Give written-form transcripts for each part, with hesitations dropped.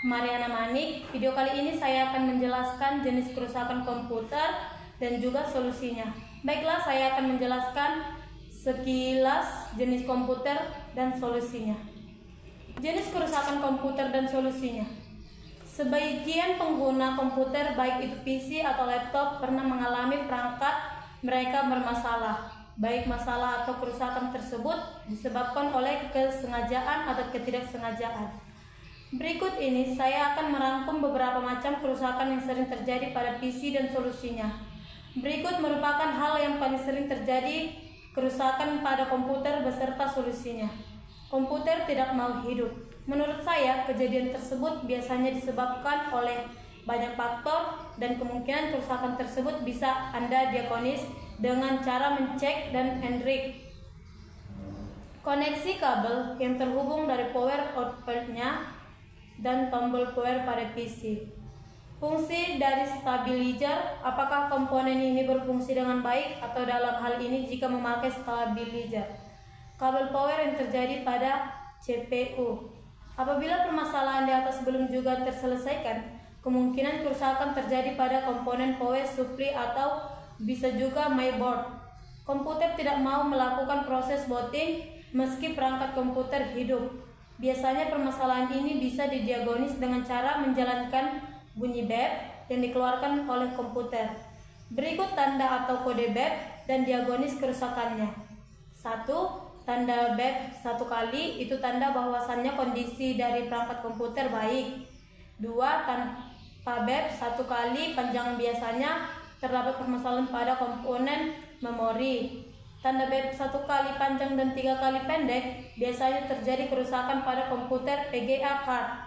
Mariana Manik. Video kali ini saya akan menjelaskan jenis kerusakan komputer dan juga solusinya. Baiklah, saya akan menjelaskan sekilas jenis komputer dan solusinya. Jenis kerusakan komputer dan solusinya. Sebagian pengguna komputer, baik itu PC atau laptop, pernah mengalami perangkat mereka bermasalah. Baik masalah atau kerusakan tersebut disebabkan oleh kesengajaan atau ketidaksengajaan. Berikut ini saya akan merangkum beberapa macam kerusakan yang sering terjadi pada PC dan solusinya. Berikut merupakan hal yang paling sering terjadi kerusakan pada komputer beserta solusinya. Komputer tidak mau hidup. Menurut saya, kejadian tersebut biasanya disebabkan oleh banyak faktor dan kemungkinan kerusakan tersebut bisa Anda diagnosis dengan cara mencek dan Hendrik koneksi kabel yang terhubung dari power output-nya dan tombol power pada PC. Fungsi dari stabilizer, apakah komponen ini berfungsi dengan baik atau dalam hal ini jika memakai stabilizer. Kabel power yang terjadi pada CPU. Apabila permasalahan di atas belum juga terselesaikan, kemungkinan kerusakan terjadi pada komponen power supply atau bisa juga mainboard. Komputer tidak mau melakukan proses booting meski perangkat komputer hidup. Biasanya permasalahan ini bisa didiagnosis dengan cara menjalankan bunyi bep yang dikeluarkan oleh komputer. Berikut tanda atau kode bep dan diagnosis kerusakannya. 1. Tanda bep 1 kali, itu tanda bahwasannya kondisi dari perangkat komputer baik. 2. Tanpa bep 1 kali, panjang biasanya terdapat permasalahan pada komponen memori. Tanda bep 1 kali panjang dan 3 kali pendek, biasanya terjadi kerusakan pada komputer PGA card.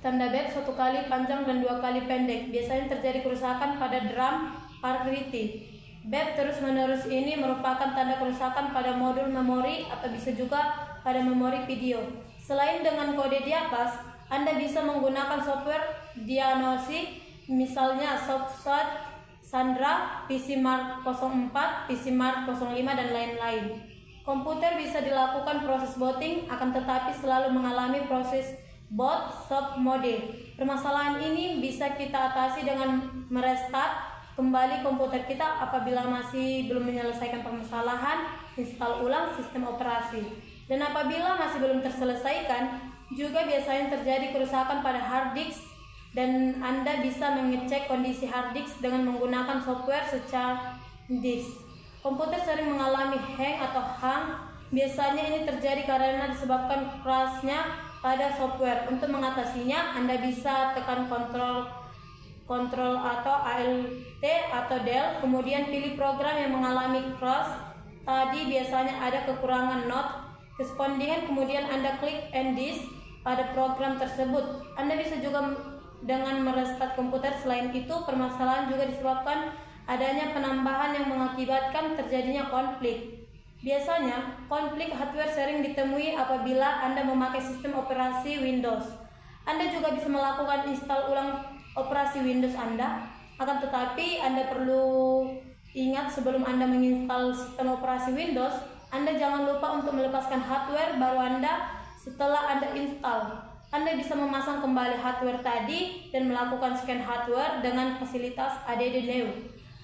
Tanda bep 1 kali panjang dan 2 kali pendek, biasanya terjadi kerusakan pada drum parity. Bep terus-menerus ini merupakan tanda kerusakan pada modul memori atau bisa juga pada memori video. Selain dengan kode di atas, Anda bisa menggunakan software diagnosis, misalnya SoftShot, Sandra, PC Mark 04, PC Mark 05, dan lain-lain. Komputer bisa dilakukan proses booting, akan tetapi selalu mengalami proses boot stop mode. Permasalahan ini bisa kita atasi dengan merestart kembali komputer kita. Apabila masih belum menyelesaikan permasalahan, install ulang sistem operasi. Dan apabila masih belum terselesaikan, juga biasanya terjadi kerusakan pada hard disk, dan Anda bisa mengecek kondisi hard disk dengan menggunakan software secara disk. Komputer sering mengalami hang atau hang. Biasanya ini terjadi karena disebabkan crashnya pada software. Untuk mengatasinya, Anda bisa tekan kontrol atau Alt atau Del, kemudian pilih program yang mengalami crash. Tadi biasanya ada kekurangan not corresponding, kemudian Anda klik End Disk pada program tersebut. Anda bisa juga dengan merestart komputer. Selain itu, permasalahan juga disebabkan adanya penambahan yang mengakibatkan terjadinya konflik. Biasanya, konflik hardware sering ditemui apabila Anda memakai sistem operasi Windows. Anda juga bisa melakukan install ulang operasi Windows Anda. Akan tetapi, Anda perlu ingat sebelum Anda menginstal sistem operasi Windows, Anda jangan lupa untuk melepaskan hardware baru Anda setelah Anda install. Anda bisa memasang kembali hardware tadi dan melakukan scan hardware dengan fasilitas ADD Neo.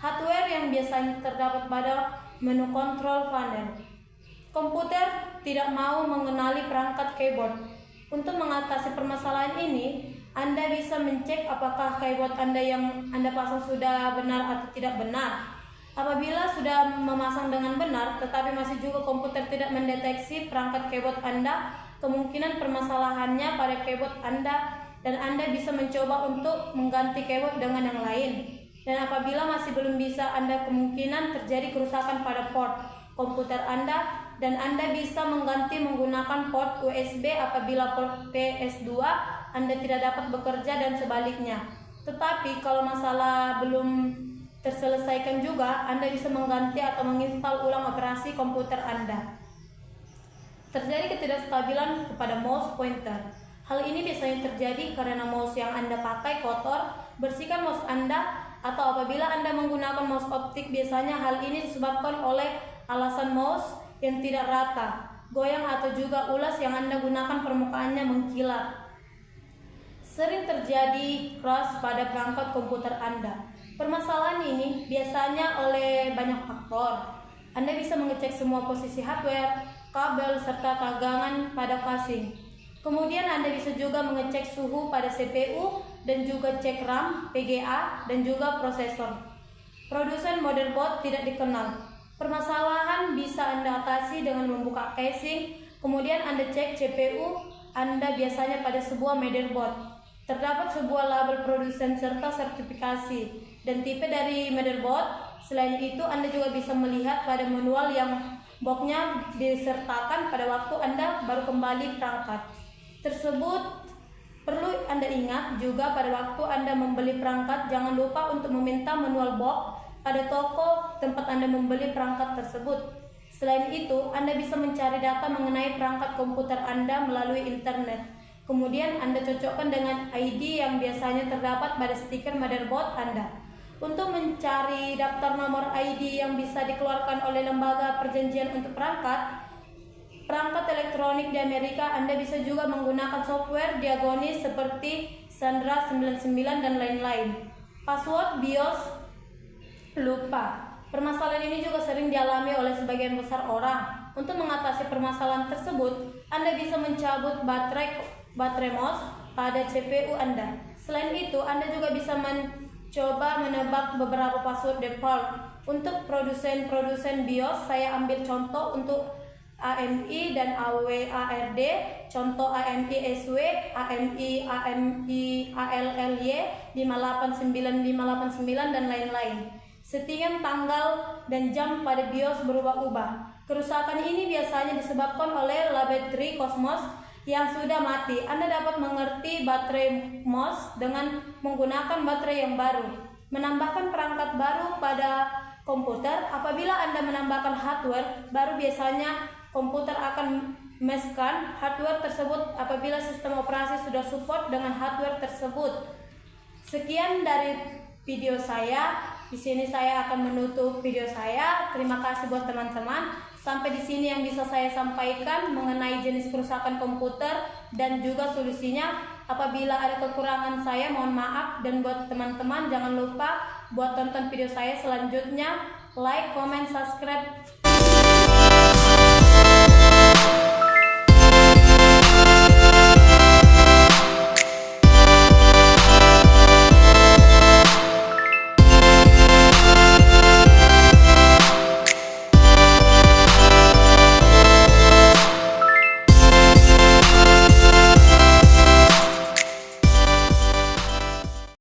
Hardware yang biasanya terdapat pada menu control panel. Komputer tidak mau mengenali perangkat keyboard. Untuk mengatasi permasalahan ini, Anda bisa mencek apakah keyboard Anda yang Anda pasang sudah benar atau tidak benar. Apabila sudah memasang dengan benar, tetapi masih juga komputer tidak mendeteksi perangkat keyboard Anda, kemungkinan permasalahannya pada keyboard Anda, dan Anda bisa mencoba untuk mengganti keyboard dengan yang lain. Dan apabila masih belum bisa, Anda kemungkinan terjadi kerusakan pada port komputer Anda, dan Anda bisa mengganti menggunakan port USB apabila port PS2 Anda tidak dapat bekerja dan sebaliknya. Tetapi kalau masalah belum terselesaikan juga, Anda bisa mengganti atau menginstal ulang operasi komputer Anda. Terjadi ketidakstabilan kepada mouse pointer. Hal ini biasanya terjadi karena mouse yang Anda pakai kotor. Bersihkan mouse Anda, atau apabila Anda menggunakan mouse optik, biasanya hal ini disebabkan oleh alasan mouse yang tidak rata, goyang, atau juga ulas yang Anda gunakan permukaannya mengkilap. Sering terjadi crash pada perangkat komputer Anda. Permasalahan ini biasanya oleh banyak faktor. Anda bisa mengecek semua posisi hardware, kabel, serta tegangan pada casing. Kemudian Anda bisa juga mengecek suhu pada CPU dan juga cek RAM, PGA, dan juga prosesor. Produsen motherboard tidak dikenal. Permasalahan bisa Anda atasi dengan membuka casing, kemudian Anda cek CPU Anda biasanya pada sebuah motherboard. Terdapat sebuah label produsen serta sertifikasi dan tipe dari motherboard. Selain itu, Anda juga bisa melihat pada manual yang boxnya disertakan pada waktu Anda baru kembali perangkat tersebut. Perlu Anda ingat juga pada waktu Anda membeli perangkat, jangan lupa untuk meminta manual box pada toko tempat Anda membeli perangkat tersebut. Selain itu, Anda bisa mencari data mengenai perangkat komputer Anda melalui internet. Kemudian Anda cocokkan dengan ID yang biasanya terdapat pada stiker motherboard Anda. Untuk mencari daftar nomor ID yang bisa dikeluarkan oleh lembaga perjanjian untuk perangkat elektronik di Amerika, Anda bisa juga menggunakan software diagonis seperti Sandra 99 dan lain-lain. Password BIOS lupa. Permasalahan ini juga sering dialami oleh sebagian besar orang. Untuk mengatasi permasalahan tersebut, Anda bisa mencabut baterai MOS pada CPU Anda. Selain itu, Anda juga bisa mencoba menebak beberapa password default. Untuk produsen BIOS, saya ambil contoh untuk AMI dan ARD, contoh AMI SW, AMI ALLY 589 dan lain-lain. Settingan tanggal dan jam pada BIOS berubah-ubah. Kerusakan ini biasanya disebabkan oleh baterai Cosmos yang sudah mati. Anda dapat mengerti baterai MOS dengan menggunakan baterai yang baru. Menambahkan perangkat baru pada komputer. Apabila Anda menambahkan hardware baru, biasanya komputer akan meskan hardware tersebut apabila sistem operasi sudah support dengan hardware tersebut. Sekian dari video saya. Di sini saya akan menutup video saya. Terima kasih buat teman-teman. Sampai di sini yang bisa saya sampaikan mengenai jenis kerusakan komputer dan juga solusinya. Apabila ada kekurangan saya mohon maaf, dan buat teman-teman jangan lupa buat tonton video saya selanjutnya. Like, comment, subscribe